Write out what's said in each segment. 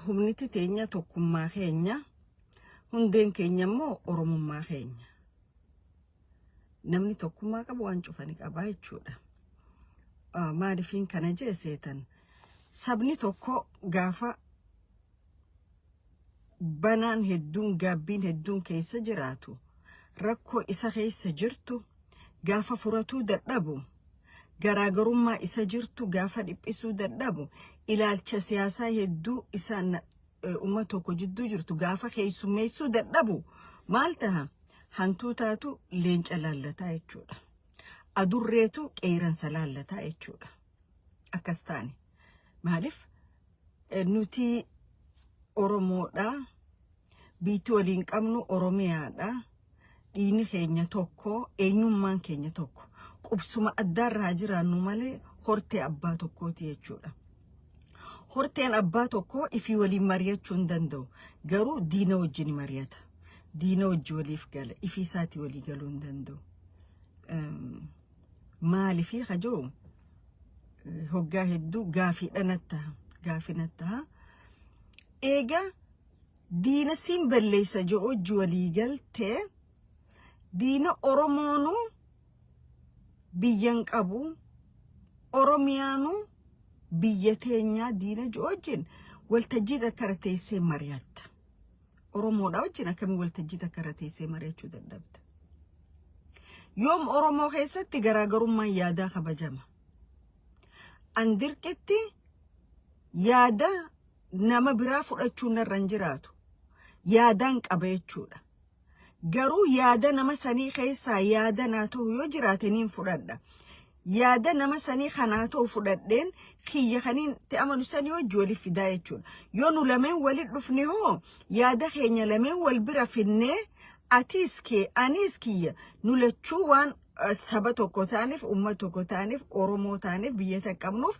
humniti teenya tokkummaa keenya hundeen keenya immoo oromummaa keenya namni tokkummaa qabu waan cufani qaba jechuudha. Maaliifin kana jeeseetan sabni tokko gaafa banaan hedduun gaabbiin hedduun keessa jiraatu rakkoo isa keessa jirtu gaafa furatuu dadhabu garaagarummaa isa jirtu gaafa dhiphisuu dadhabu ilaalcha siyaasaa hedduu isaan umma tokko jidduu jirtu gaafa keessummeessuu dadhabu maal taha hantuutaatu leenca laallataa jechuudha. Adurreetu qeeransa laallataa jechuudha. Akkas taane maaliif nuti Oromoodha biitti waliin qabnu Oromiyaadha dhiini keenya tokko eenyummaan keenya tokko qubsuma addaarraa jiraannu malee hortee abbaa tokkooti jechuudha. Horteen abbaa tokko ifii waliin mari'achuu hin danda'u garuu diina wajjin mari'ata. Diina wajji waliif gala ifii isaatii walii galuu hin danda'u. Maaliifii hajoo hoggaa hedduu gaafinatta eega diina siin balleessa joo wajji walii galtee diina Oromoonu biyyan qabu Oromiyaanu biyya teenyaa diina joo wajjin waltajjii takkara teessee mari'atta. Oromoodha wajjin akkamii waltajjii takkara teessee mari'achuu dadhabda. Yoom Oromoo keessatti garaagarummaan yaadaa kabajama. An dirqitti yaada nama biraa fudhachuu narra hin jiraatu. Yaadaan qaba jechuudha. Garuu yaada nama sanii keessaa yaada naa ta'u yoo jiraataniin fudhadha. Yaada nama sanii kanaa ta'u fudhadheen kiyya kaniin ta'amanu sanii hojii waliif fidaa jechuudha. Yoo nu lameen walit dhufne hoo yaada keenya lameen wal bira finnee atis kee anis kiyya nu lachuu waan saba tokko taaniif umma tokko taaniif Oromoo taaniif biyya taqqabnuuf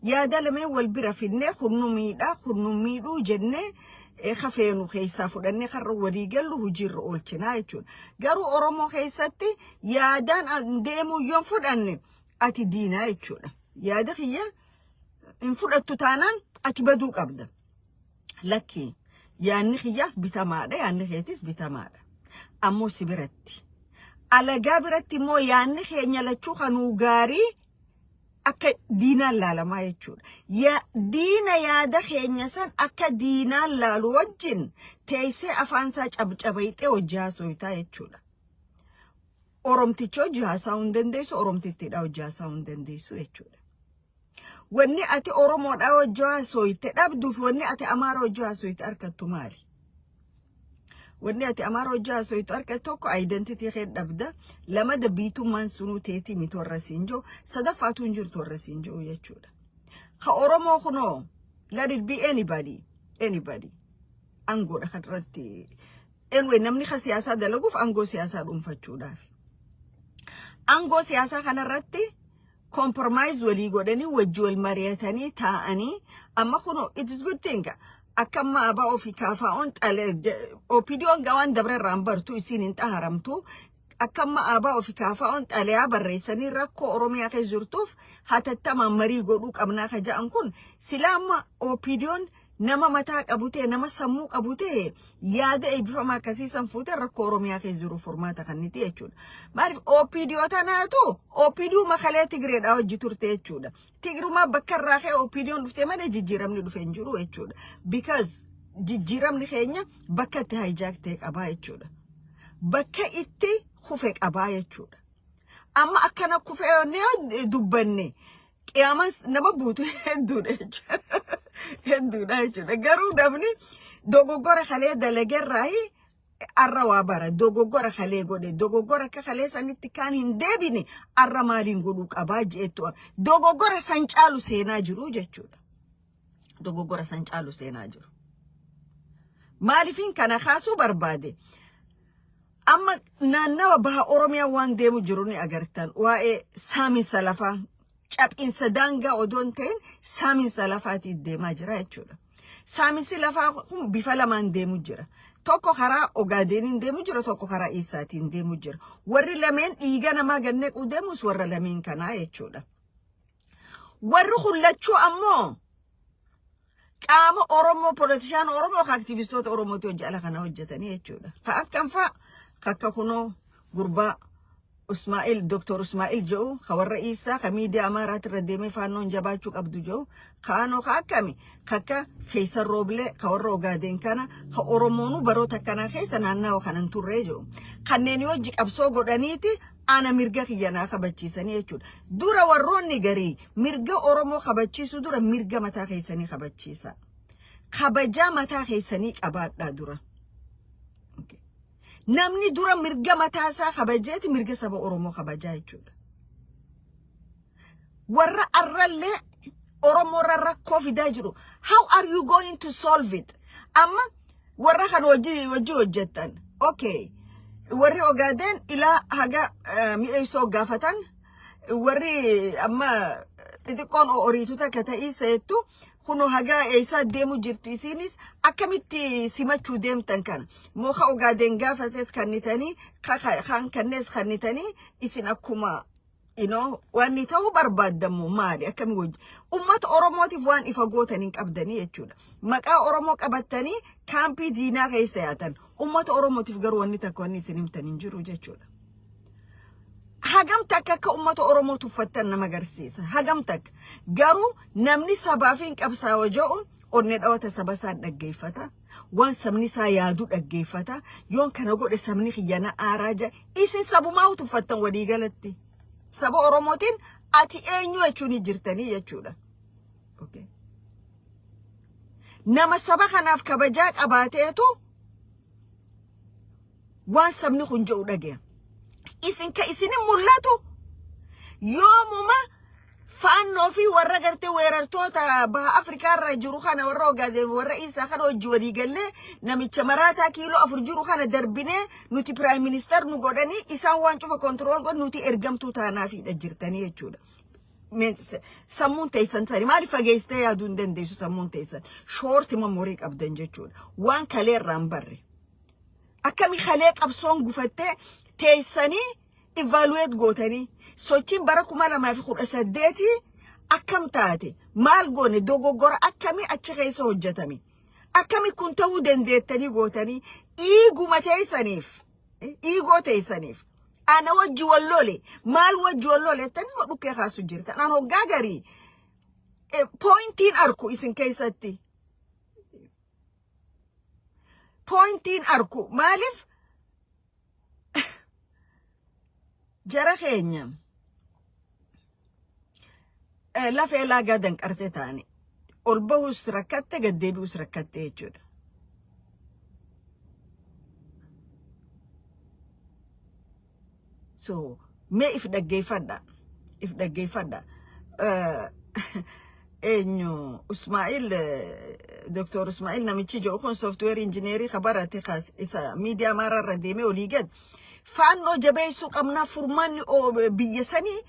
yaada lameen wal bira finnee kunnu miidhuu jennee khafeenu keessaa fudhannee karra walii gallu hojiirra oolchinaa jechuudha. Garuu Oromoo keessatti yaadaan deemuu yoon fudhanne ati diinaa jechuudha. Yaada kiyya hin fudhattu taanaan ati baduu qabda. Lakki yaanni kiyyaas bitamaadha yaanni keetis bitamaadha. Ammoo si biratti alagaa biratti immoo yaanni keenya lachuu kanuu gaarii akka diinaan laalamaa jechuudha. Diina yaada keenya san akka diinaan laalu wajjin teessee afaansaa cabcabayxee hojii haasoitaa jechuudha. Oromticha hojii haasa'uu hin dandeessu, Oromtittiidha hojii haasa'uu hin dandeessu jechuudha. Wanni ati Oromoodha hojii haasoite dhabduuf wanni ati Amaara hojii haasoite arkattu maali? Wanni ati Amaara hojii haasoite arkattu tokko identity kee dhabda, lamada biitummaan sunuu teetii miti warra siin jiru, sadaffaatu hin jirtu warra siin jiru jechuudha. Ka Oromoo kunoo let it be anybody angoodha kanarratti namni ka siyaasaa dalaguuf angoo siyaasaa dhuunfachuudhaaf. Angoo siyaasaa kanarratti compromise walii godhanii wajji wal mari'atanii taa'anii amma kunoo it is good thing akkamma abaa ofii kaafaa'oon opidiyoon gawaan dabrarraan bartu isiin hin xaharamtu akkamma abaa ofii kaafaa'oon xalayaa barreessanii rakkoo Oromiyaa keessa jirtuuf hatattamaan marii godhuu qabnaa ka ja'an kun silaa amma opidiyoon nama mataa qabutee nama sammuu qabutee yaada eebbifamaa akkasiisan fuutee rakkoo Oromiyaa keessa jiru furmaata kanniti jechuudha. Maaliif opidiyoo tanaatu opidiyoo makalee Tigreedhaa hojii turte jechuudha. Tigrumaa bakka irraa kee opidiyoon dhuftee malee jijjiiramni dhufe hin jiru jechuudha. Because jijjiiramni keenya bakka itti hijaak ta'e qabaa jechuudha. Bakka itti kufe qabaa jechuudha. Amma akkana kufee yoo dubbanne qiyaaman nama buutu hedduudha jechuudha. Hedduudha jechuudha. Garuu namni dogoggora kalee dalagerraayi arra waa bara dogoggora kalee godhe dogoggora akka kalee sanitti kaan hin deebine arra maaliin godhuu qabaa jeettu dogoggora san caalu seenaa jiru jechuudha. Dogoggora san caalu seenaa jiru. Maaliifin kana kaasuu barbaade amma naannawa baha Oromiyaa waan deemu jiru ni agartan waa'ee saaminsa lafaa cabinsa daangaa odoon ta'in saaminsa lafaatti deemaa jira jechuudha. Saaminsi lafaa kun bifa lamaan deemu jira. Tokko karaa Ogaadeniin deemu jira, tokko karaa Eessaatiin deemu jira. Warri lameen dhiiga namaa gannequu deemus warra lameen kanaa jechuudha. Warri hullachuu ammoo qaama Oromoo politishaan Oromoo aktivistoota Oromooti hojii ala kana hojjetanii jechuudha. Ka akkam fa'a akka kunoo gurbaa Ismaa'il Dr. Ismaa'il jedhu ka warra Isaa ka miidiyaa Amaaraatti irra deemee faannoon jabaachuu qabdu jedhu kaanoo ka akkami kakka Feesar Rooblee ka warra Ogaadeen kana ka Oromoonu baroota kana keessa naannawa kanan turree jedhu kanneen hojii qabsoo godhaniiti ana mirga kiyyanaa kabachiisanii jechuudha. Dura warroonni garii mirga Oromoo kabachiisu dura mirga mataa keessanii kabachiisa. Kabajaa mataa keessanii qabaadhaa dura. Namni dura mirga mataasaa kabajeeti mirga saba Oromoo kabajaa jechuudha. Warra arrallee Oromoo rakkoo fidaa jiru. How are you going to solve it? Amma warra kan wajji hojjettan. Okay. Warri Ogaadeen ilaa haga mi'eessoo gaafatan warri amma xixiqqoon oriituta ka ta'ii seettu kuno haga eessa deemu jirtu isinis akkamitti simachuu deemtan kana mooka Ogaadeen gaafates kannitanii kan kannees kannitanii isin akkuma waan ta'uu barbaadamu maali akkami wajji ummata Oromootiif waan ifa gootaniin qabdanii jechuudha. Maqaa Oromoo qabattanii kaampii diinaa keessa yaatan ummata Oromootiif garuu wanni takka wanni isin himtaniin jiru jechuudha. Hagam takka akka ummata Oromoo tuffattan nama agarsiisa. Hagam takka garuu namni sabaafiin qabsaa'oo jedhu onnee dhawata saba isaa dhaggeeffata. Waan sabni isaa yaadu dhaggeeffata. Yoon kana godhe sabni kiyyana aaraaja isin sabumaa tuffattan walii galatti. Saba Oromootiin ati eenyu jechuun jirtanii jechuudha. Okay. Nama saba kanaaf kabajaa qabaateetu waan sabni kun jedhu dhagaya. Isin ka isin mul'atu yoomuma faannoo fi warra gartee weerartoota baha Afrikaa irra jiru kana warra Ogaadeen warra Isaa kana hojii walii gallee namicha maraataa kiiloo 4 jiru kana darbinee nuti prime minister nu godhanii isaan waan cufa control godhu nuti ergamtuu taanaafidha jirtanii jechuudha. Sammuun teessan sani maaliif fageessitee yaaduu hin dandeessu sammuun teessan short memory qabdan jechuudha. Waan kalee irraan barre akkami kalee qabsoon gufattee teessanii evaluate gootanii sochiin bara 2018 akkam taate maal goone dogoggora akkami achi keessa hojjetame akkami kun ta'uu dandeettanii gootanii iiguma teessaniif ana wajji wallole maal wajji wallole tani ma dhukkee kaasu jirta nan hoggaa garii pointiin arku isin keessatti pointiin arku maaliif jara keenya lafee laagaa danqarte taane ol bahus rakkatte gaddeebi'us rakkatte jechuudha. So mee if dhaggeeffadha eenyu Ismaa'il Dr. Ismaa'il namichi jedhu kun software engineerii kabarate kaas isa miidiyaa maararra deemee olii gad faannoo jabeessuu qabnaa furmaanni biyya sanii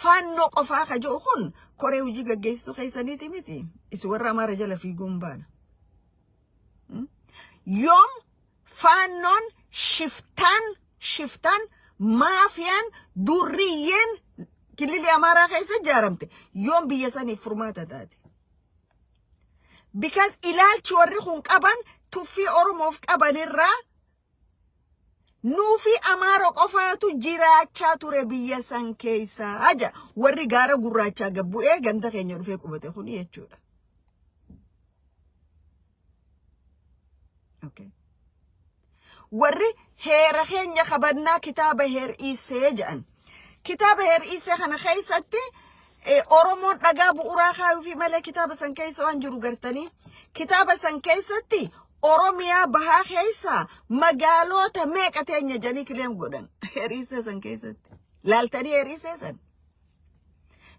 faannoo qofaa ka jedhu kun koree hojii gaggeessitu keessaniiti miti isi warra Amaara jala fiiguun baana. Yoom faannoon shiftaan maafiyaan durriyyeen kilili Amaaraa keessa ijaaramte yoom biyya saniif furmaata taate. Because ilaalchi warri kun qaban tuffii Oromoof qabanirraa nuufi Amaara qofaatu jiraachaa ture biyya san keessa aja warri gaara gurraachaa gabbu'ee ganda keenya dhufee qubate kun jechuudha. Okay. Warri heera keenya qabannaa kitaaba heer Isee jedhan. Kitaaba heer Isee kana keessatti Oromoon dhagaa bu'uuraa kaayuu fi malee kitaaba san keessa waan jiru gartanii. Kitaaba san keessatti Oromiyaa bahaa keessa magaalota meeqa teenya janii kileem godhan. Heer Isee san keessatti. Laaltanii heer Isee san.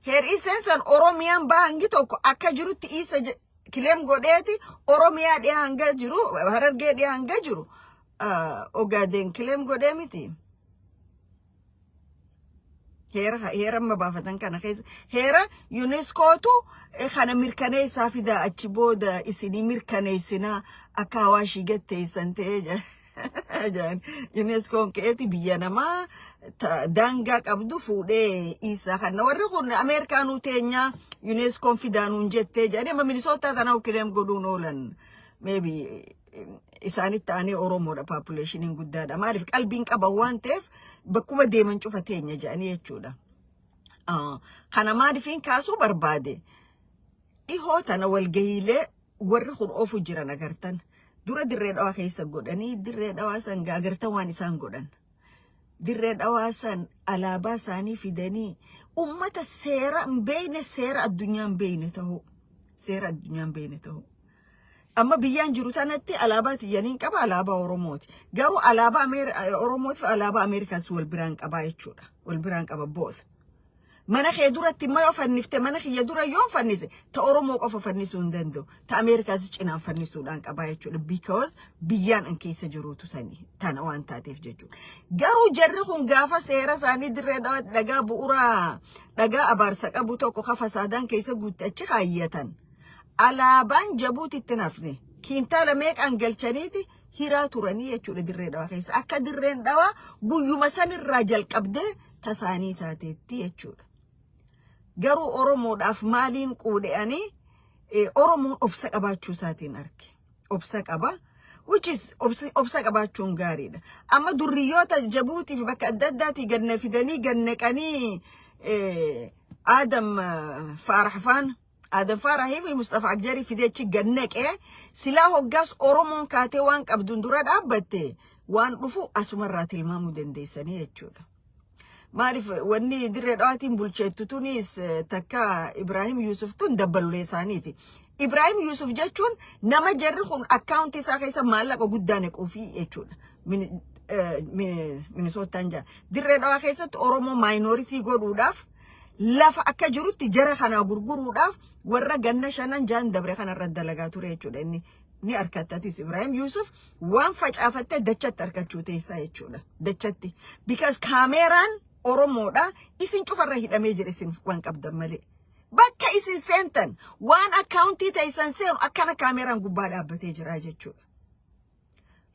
Heer Isee san Oromiyaan bahangi tokko akka jirutti isa kileem godheeti Oromiyaa dhiyaa hanga jiru Harargee dhiyaa hanga jiru. Ogaadeen kileem godhee miti. Heera mabaafatan kana keessa heera UNESCOtu kana mirkaneessaa fida achi booda isinii mirkaneessinaa akka Hawaashii gatteessan ta'ee jira. Jan UNESCO keeti biyya namaa daangaa qabdu fuudhee isa kana warri kun Ameerikaanuu teenya UNESCO fidaanuun jettee jedhanii amma Minnesota tana ukileem godhuun oolan maybe isaanitti ta'anii Oromoodha populationiin guddaadha maaliif qalbiin qaban waan ta'eef bakkuma deeman cufa teenya jedhanii jechuudha. Kana maaliifin kaasuu barbaade dhihoo tana walgahiilee warri kun ofu jiran agartan dura dirree dhawaa keessa godhanii dirree dhawaa san agartan waan isaan godhan dirree dhawaa san alaabaa isaanii fidanii ummata seera hin beekne seera addunyaan beekne ta'u amma biyyaan jiru tanatti alaabaa tiyyaniin qaba alaabaa Oromooti garuu alaabaa Oromooti fi alaabaa Ameerikaas wal biraan qaba jechuudha wal biraan qaba boos mana kee duratti immoo yoo fannifte mana kiyya dura yoo fannise ta Oromoo qofa fannisuu hin danda'u ta Ameerikaas cinaan fannisuudhaan qaba jechuudha because biyyaan an keessa jiruutu sanii tana waan taateef jechuudha garuu jarri kun gaafa seera isaanii dirree dhagaa bu'uuraa dhagaa abaarsa qabu tokko kafasaadaan keessa guutte achi kaayyatan alaabaan Jabuutitti nafne kiintaala meeqaan galchaniiti hiraa turanii jechuudha dirree dhawaa keessa akka dirreen dhawaa guyyuma sanirraa jalqabdee tasaanii taateetti jechuudha. Garuu Oromoodhaaf maaliin quudhe'anii Oromoon obsa qabaachuu isaatiin arge. Obsa qaba. Which is obsa qabaachuun gaariidha. Amma durriyoota Jabuutiif bakka adda addaatii ganna fidanii ganneqanii Adam Faarahii fi Mustafa Akjarii fideechi ganneqee silaa hoggaas Oromoon kaatee waan qabduun dura dhaabbatte waan dhufu asumarraa tilmaamuu dandeessanii jechuudha. Maaliif wanni dirree dhawaatiin bulcheettu tunis takka Ibrahim Yusuf tun dabbalulee isaaniiti. Ibrahim Yusuf jechuun nama jarri kun akkaawuntii isaa keessa maallaqa guddaa nequufii jechuudha. Minisootaan jaa. Dirree dhawaa keessatti Oromoo maayinooritii godhuudhaaf lafa akka jirutti jara kana gurguruudhaaf warra ganna shanan jaan dabre kanarra dalagaa ture jechuudha. Inni ni arkattatis Ibrahim Yusuf waan facaafattee dachatti arkachuu teessaa jechuudha. Dachatti. Because kaameeraan Oromoodha isin cufarra hidhamee jira isin waan qabdan malee. Bakka isin seentan waan akkaawuntii ta'isan seenu akkana kaameeraan gubbaa dhaabbatee jira jechuudha.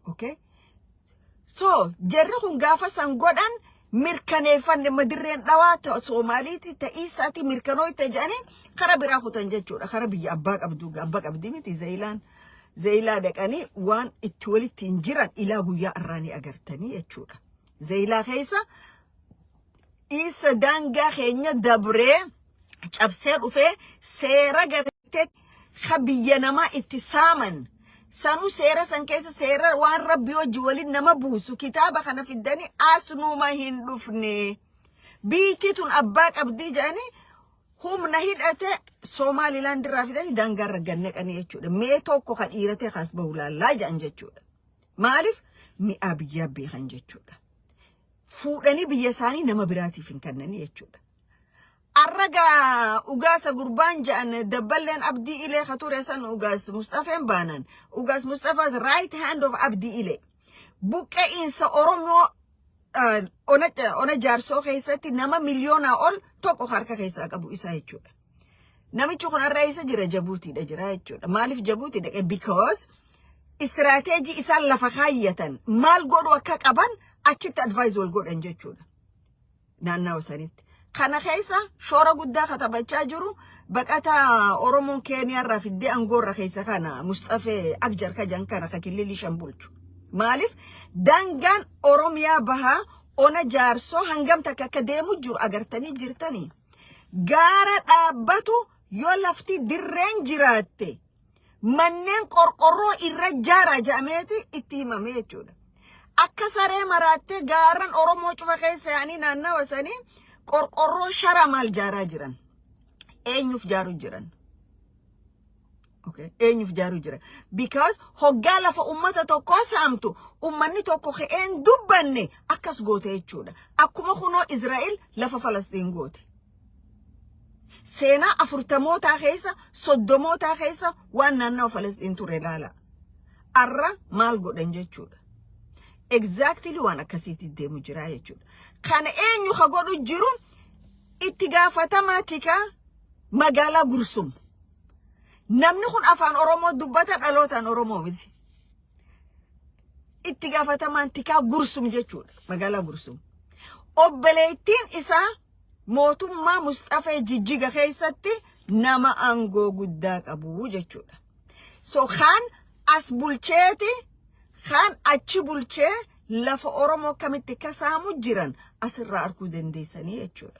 Okay? So, jarri kun gaafa san godhan mirkaneeffanne madirreen dhawaa Soomaaliiti ta'iisaati mirkanooyte jedhanii kara biraa kutan jechuudha. Kara biyya abbaa qabdi miti Zeeyilaa dhaqanii waan itti walitti hin jiran ilaa guyyaa irraanii agartanii jechuudha. Zeeyilaa keessa isa daangaa keenya dabree cabsee dhufee seera gartee biyya namaa itti saaman sanuu seera san keessa seera waan rabbi hojii waliin nama buusu kitaaba kana fiddanii asnuma hin dhufne biitti tun abbaa qabdii jedhanii humna hidhate Somaalilaand irraa fidanii daangaarra ganneqanii jechuudha. Mee tokko kan dhiiratee kaas bahulaallaa jedhan jechuudha. Maaliif mi'aa biyyaa beekan jechuudha. Fuudhanii biyya isaanii nama biraatiif hin kennanii jechuudha. Arraga ugaasa gurbaan jedhan dabballeen Abdii Ilee kature san ugaas Mustafeen baanan. Ugaas Mustafaas right hand of Abdii Ilee. Buqqe'iinsa Oromoo ona jaarsoo keessatti nama miliyoonaa ol tokko harka keessaa qabu isaa jechuudha. Namichi kun irraa isa jira Jabuutiidha jira jechuudha. Maaliif Jabuutiidha? Because istirateejii isaan lafa kaayyatan maal godhu akka qaban achitti advice wal godhan jechuudha. Naannawa sanitti. Kana keessa shoora guddaa katabachaa jiru baqataa Oromoon Keeniyaa irraa fiddee Angoorra keessa kana Mustafee Akjar kajan kana kakillili shan bulchu. Maaliif daangaan Oromiyaa bahaa ona jaarsoo hangam takka akka deemu jiru agartanii jirtanii. Gaara dhaabbatu yoo lafti dirreen jiraatte manneen qorqorroo irra jaaraa jedhameeti itti himame jechuudha. Akka saree maraattee gaaran Oromoo cufa keessa yaanii naannawa sanii qorqorroo shara maal jaaraa jiran. Eenyuuf jaaruu jiran. Okay, eenyuuf jaaruu jiran. Because hoggaa lafa ummata tokkoo saamtu ummanni tokko ke'een dubbanne akkas goote jechuudha. Akkuma kunoo Israa'el lafa Falastiin goote. Seenaa 40mootaa keessa 30mootaa keessa waan naannawa Falastiin ture ilaala. Arra maal godhan jechuudha. Exactly waan akkasiitti deemu jira jechuudha. Kana eenyu ka godhu jiru itti gaafatamaatika magaalaa Gursum. Namni kun afaan Oromoo dubbata dhalootaan Oromoo miti. itti gaafatamaan tikaa Gursum jechuudha magaalaa Gursum. Obboleettiin isaa mootummaa Mustafaa Jijjiga keessatti nama aangoo guddaa qabu jechuudha. So Khan as bulcheeti Khan achi bulchee lafa Oromoo kamitti kasaamu jiran asirraa arguu dandeessanii jechuudha.